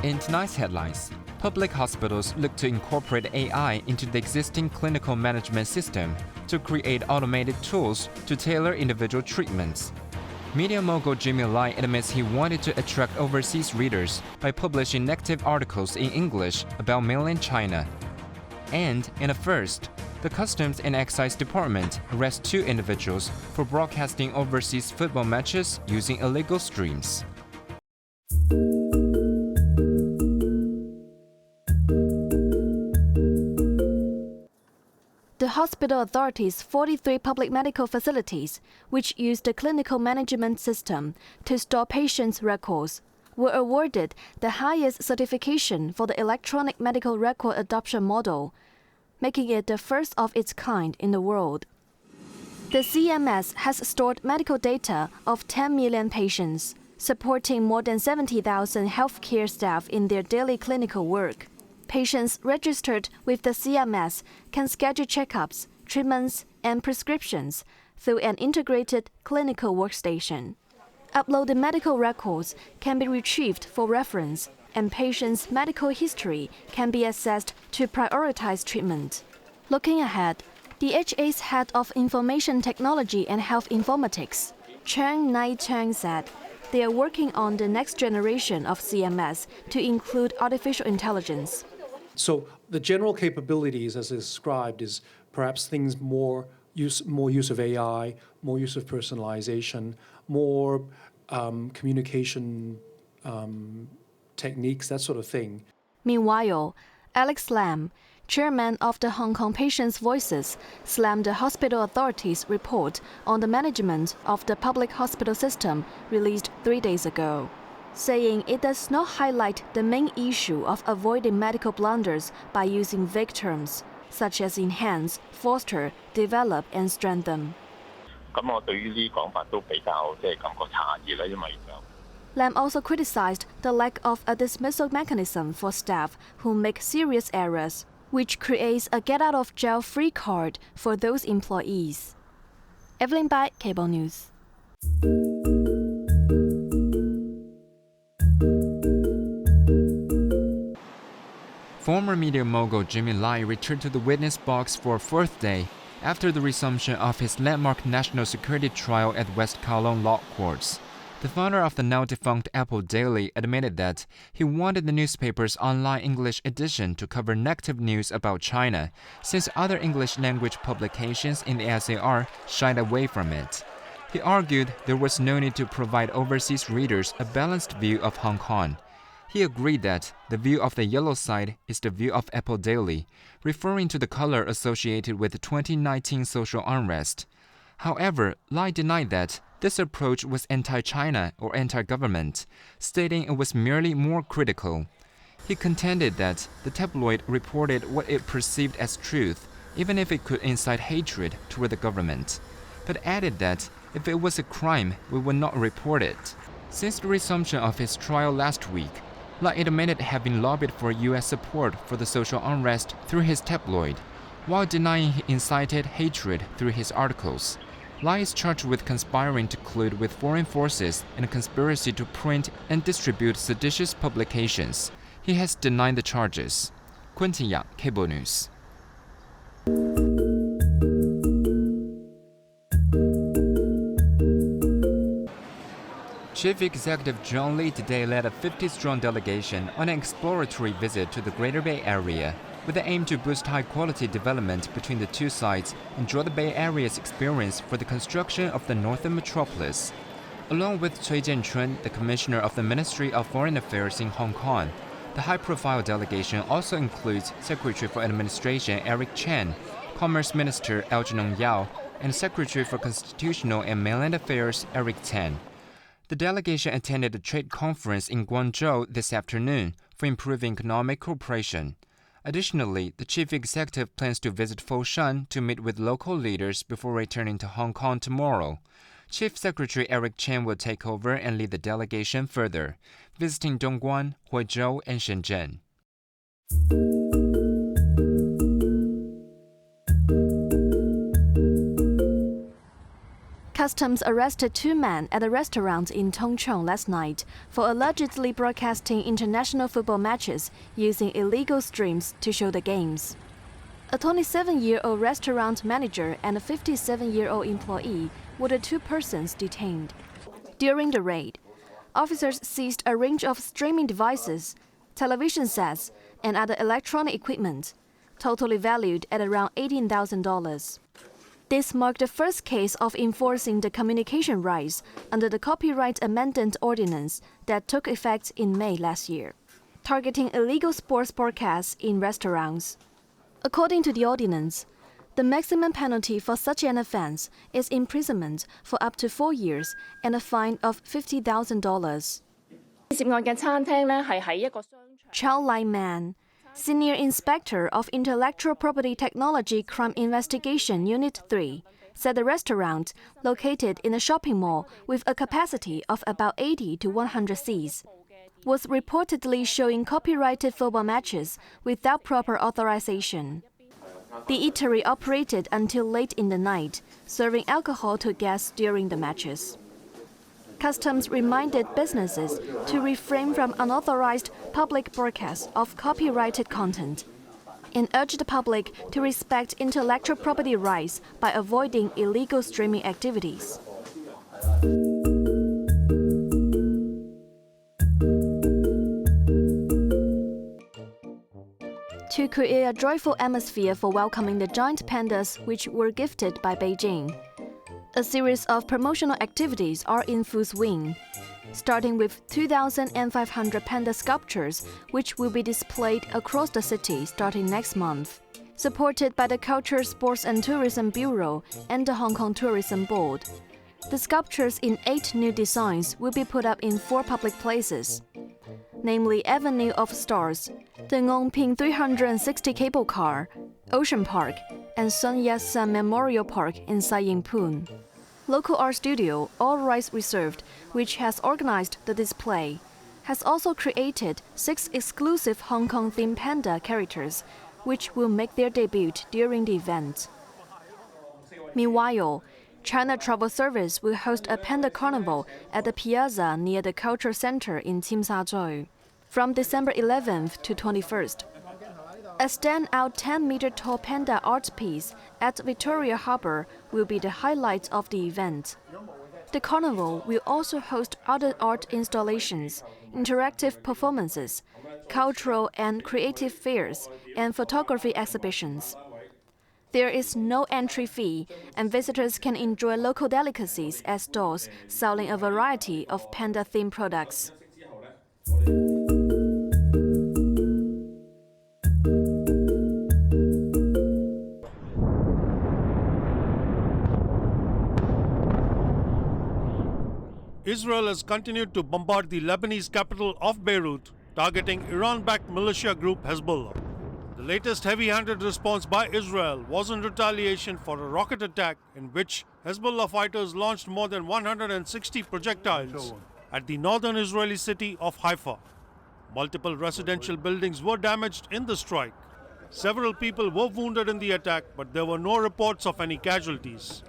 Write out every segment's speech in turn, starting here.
In tonight's headlines, public hospitals look to incorporate AI into the existing clinical management system to create automated tools to tailor individual treatments. Media mogul Jimmy Lai admits he wanted to attract overseas readers by publishing negative articles in English about mainland China. And, in a first, the Customs and Excise Department arrests 2 individuals for broadcasting overseas football matches using illegal streams. The hospital authorities' 43 public medical facilities, which use the clinical management system to store patients' records, were awarded the highest certification for the electronic medical record adoption model, making it the first of its kind in the world. The CMS has stored medical data of 10 million patients, supporting more than 70,000 healthcare staff in their daily clinical work. Patients registered with the CMS can schedule checkups, treatments, and prescriptions through an integrated clinical workstation. Uploaded medical records can be retrieved for reference, and patients' medical history can be assessed to prioritize treatment. Looking ahead, DHA's head of Information Technology and Health Informatics, Cheng Nai-Cheng, said they are working on the next generation of CMS to include artificial intelligence. So the general capabilities, as described, is perhaps things more use of AI, more use of personalization, more communication techniques, that sort of thing. Meanwhile, Alex Lam, chairman of the Hong Kong Patients' Voices, slammed the hospital authorities' report on the management of the public hospital system released 3 days ago, saying it does not highlight the main issue of avoiding medical blunders by using vague terms, such as enhance, foster, develop, and strengthen. Lam also criticized the lack of a dismissal mechanism for staff who make serious errors, which creates a get-out-of-jail-free card for those employees. Evelyn Bai, Cable News. Former media mogul Jimmy Lai returned to the witness box for a 4th day after the resumption of his landmark national security trial at West Kowloon Law Courts. The founder of the now-defunct Apple Daily admitted that he wanted the newspaper's online English edition to cover negative news about China, since other English-language publications in the SAR shied away from it. He argued there was no need to provide overseas readers a balanced view of Hong Kong. He agreed that the view of the yellow side is the view of Apple Daily, referring to the color associated with the 2019 social unrest. However, Lai denied that this approach was anti-China or anti-government, stating it was merely more critical. He contended that the tabloid reported what it perceived as truth, even if it could incite hatred toward the government, but added that if it was a crime, we would not report it. Since the resumption of his trial last week, Lai admitted having lobbied for U.S. support for the social unrest through his tabloid, while denying he incited hatred through his articles. Lai is charged with conspiring to collude with foreign forces in a conspiracy to print and distribute seditious publications. He has denied the charges. Quentin Yang, Cable News. Chief Executive John Lee today led a 50-strong delegation on an exploratory visit to the Greater Bay Area, with the aim to boost high-quality development between the two sides and draw the Bay Area's experience for the construction of the northern metropolis. Along with Cui Jianchun, the Commissioner of the Ministry of Foreign Affairs in Hong Kong, the high-profile delegation also includes Secretary for Administration Eric Chen, Commerce Minister Algernon Yao, and Secretary for Constitutional and Mainland Affairs Eric Tan. The delegation attended a trade conference in Guangzhou this afternoon for improving economic cooperation. Additionally, the chief executive plans to visit Foshan to meet with local leaders before returning to Hong Kong tomorrow. Chief Secretary Eric Chen will take over and lead the delegation further, visiting Dongguan, Huizhou, and Shenzhen. Customs arrested 2 men at a restaurant in Tongcheng last night for allegedly broadcasting international football matches using illegal streams to show the games. A 27-year-old restaurant manager and a 57-year-old employee were the 2 persons detained. During the raid, officers seized a range of streaming devices, television sets, and other electronic equipment, totally valued at around $18,000. This marked the first case of enforcing the communication rights under the Copyright Amendment Ordinance that took effect in May last year, targeting illegal sports broadcasts in restaurants. According to the ordinance, the maximum penalty for such an offense is imprisonment for up to 4 years and a fine of $50,000. 涉案嘅餐廳呢係喺一個商場。 Chow Lai Man, Senior Inspector of Intellectual Property Technology Crime Investigation Unit 3, said the restaurant, located in a shopping mall with a capacity of about 80 to 100 seats, was reportedly showing copyrighted football matches without proper authorization. The eatery operated until late in the night, serving alcohol to guests during the matches. Customs reminded businesses to refrain from unauthorized public broadcasts of copyrighted content and urged the public to respect intellectual property rights by avoiding illegal streaming activities. To create a joyful atmosphere for welcoming the giant pandas which were gifted by Beijing, a series of promotional activities are in full swing, starting with 2,500 panda sculptures which will be displayed across the city starting next month, supported by the Culture, Sports and Tourism Bureau and the Hong Kong Tourism Board. The sculptures in 8 new designs will be put up in 4 public places, namely Avenue of Stars, the Ngongping 360 Cable Car, Ocean Park, and Sun Yat-sen Memorial Park in Sai Ying Pun. Local art studio, All Rights Reserved, which has organized the display, has also created 6 exclusive Hong Kong-themed panda characters, which will make their debut during the event. Meanwhile, China Travel Service will host a panda carnival at the piazza near the Culture Center in Tsim Sha Tsui from December 11th to 21st. A standout 10-meter-tall panda art piece at Victoria Harbour will be the highlight of the event. The carnival will also host other art installations, interactive performances, cultural and creative fairs, and photography exhibitions. There is no entry fee, and visitors can enjoy local delicacies at stalls selling a variety of panda-themed products. Israel has continued to bombard the Lebanese capital of Beirut, targeting Iran-backed militia group Hezbollah. The latest heavy-handed response by Israel was in retaliation for a rocket attack in which Hezbollah fighters launched more than 160 projectiles at the northern Israeli city of Haifa. Multiple residential buildings were damaged in the strike. Several people were wounded in the attack, but there were no reports of any casualties.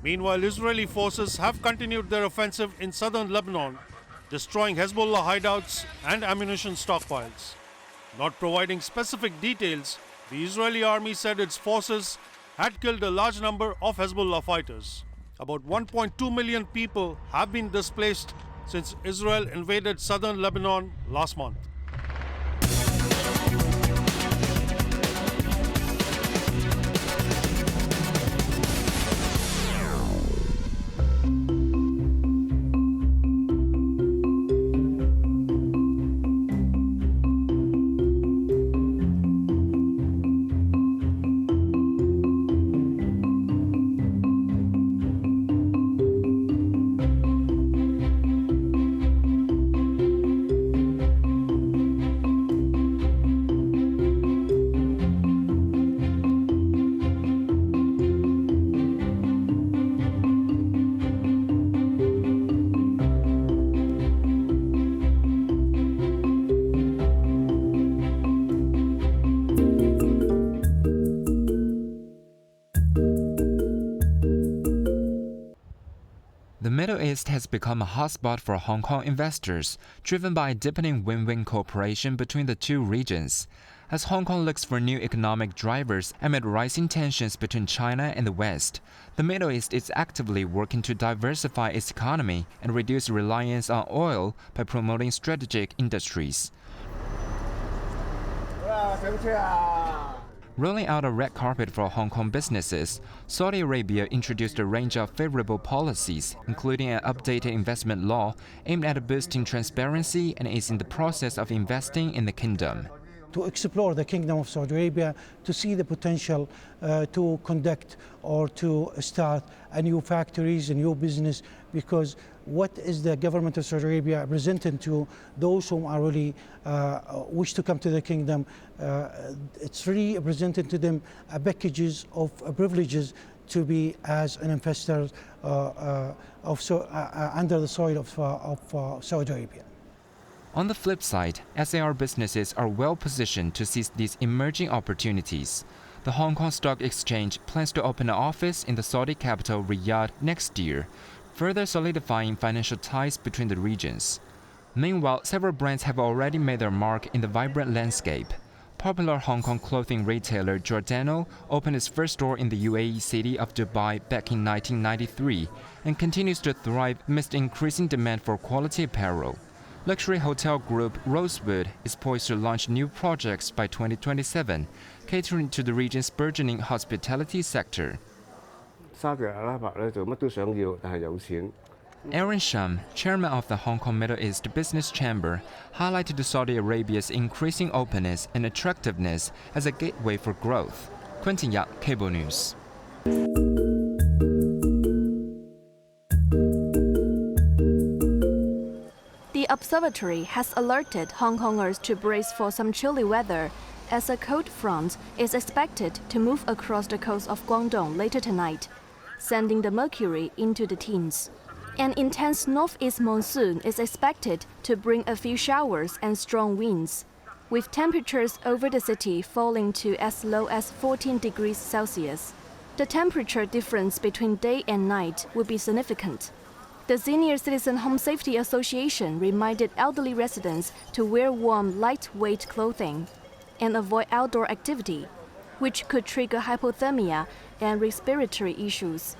Meanwhile, Israeli forces have continued their offensive in southern Lebanon, destroying Hezbollah hideouts and ammunition stockpiles. Not providing specific details, the Israeli army said its forces had killed a large number of Hezbollah fighters. About 1.2 million people have been displaced since Israel invaded southern Lebanon last month. East has become a hotspot for Hong Kong investors, driven by a deepening win-win cooperation between the two regions. As Hong Kong looks for new economic drivers amid rising tensions between China and the West, the Middle East is actively working to diversify its economy and reduce reliance on oil by promoting strategic industries. Rolling out a red carpet for Hong Kong businesses, Saudi Arabia introduced a range of favorable policies, including an updated investment law aimed at boosting transparency and is in the process of investing in the kingdom. To explore the Kingdom of Saudi Arabia, to see the potential to conduct or to start a new factories, a new business, because what is the government of Saudi Arabia presenting to those who are really wish to come to the kingdom? It's really presenting to them packages of privileges to be as an investor under the soil of Saudi Arabia. On the flip side, SAR businesses are well positioned to seize these emerging opportunities. The Hong Kong Stock Exchange plans to open an office in the Saudi capital Riyadh next year, further solidifying financial ties between the regions. Meanwhile, several brands have already made their mark in the vibrant landscape. Popular Hong Kong clothing retailer Giordano opened its first store in the UAE city of Dubai back in 1993 and continues to thrive amidst increasing demand for quality apparel. Luxury hotel group Rosewood is poised to launch new projects by 2027, catering to the region's burgeoning hospitality sector. Aaron Shum, chairman of the Hong Kong Middle East Business Chamber, highlighted Saudi Arabia's increasing openness and attractiveness as a gateway for growth. Quentin Yap, Cable News. The observatory has alerted Hong Kongers to brace for some chilly weather, as a cold front is expected to move across the coast of Guangdong later tonight, sending the mercury into the teens. An intense northeast monsoon is expected to bring a few showers and strong winds, with temperatures over the city falling to as low as 14 degrees Celsius. The temperature difference between day and night will be significant. The Senior Citizen Home Safety Association reminded elderly residents to wear warm, lightweight clothing and avoid outdoor activity, which could trigger hypothermia and respiratory issues.